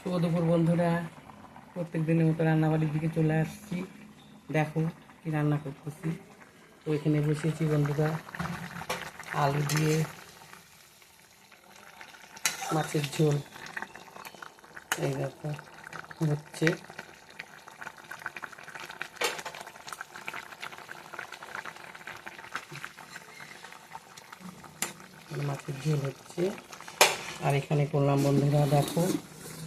শুভ দুপুর বন্ধুরা, প্রত্যেক দিনের মতো রান্নাবাড়ির দিকে চলে আসছি। দেখো কি রান্না করতেছি। তো এখানে বসেছি বন্ধুরা, আলু দিয়ে মাছের ঝোল। এই দেখো হচ্ছে, মাছের ঝোল হচ্ছে। আর এখানে করলাম বন্ধুরা, দেখো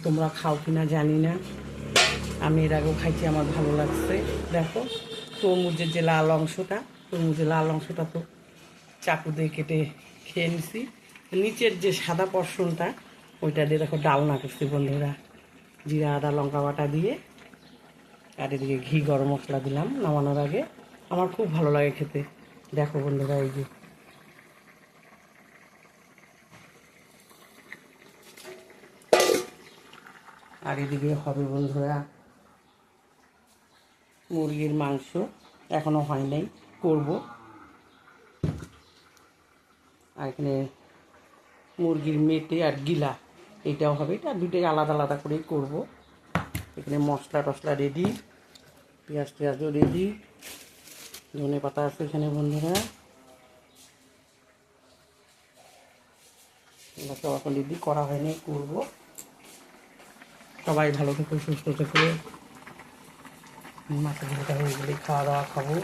তোমরা খাও কিনা জানি না, আমি এর আগেও খাইছি, আমার ভালো লাগছে। দেখো তরমুজের যে লাল অংশটা, তরমুজের লাল অংশটা তো চাকু দিয়ে কেটে খেয়ে নিছি। নিচের যে সাদা পর্শনটা, ওইটা দিয়ে দেখো ডালনা করছি বন্ধুরা, জিরা আদা লঙ্কা বাটা দিয়ে। আর এদিকে ঘি গরম মশলা দিলাম নামানোর আগে, আমার খুব ভালো লাগে খেতে। দেখো বন্ধুরা, এই যে আর এদিকে হবে বন্ধুরা মুরগির মাংস, এখনও হয় নাই, করবো। আর এখানে মুরগির মেটে আর গিলা, এটাও হবে, এটা দুটোই আলাদা আলাদা করেই করব। এখানে মশলা টশলা রেডি, পেঁয়াজ টেয়াজও রেডি, ধনে পাতা আছে এখানে বন্ধুরা। এগুলো সব এখন রেডি করা হয়নি, করবো। সবাই ভালো থেকো, সুস্থ থেকো। মাছের ঝোলটা হয়ে গেলে খাওয়া দাওয়া খাবো।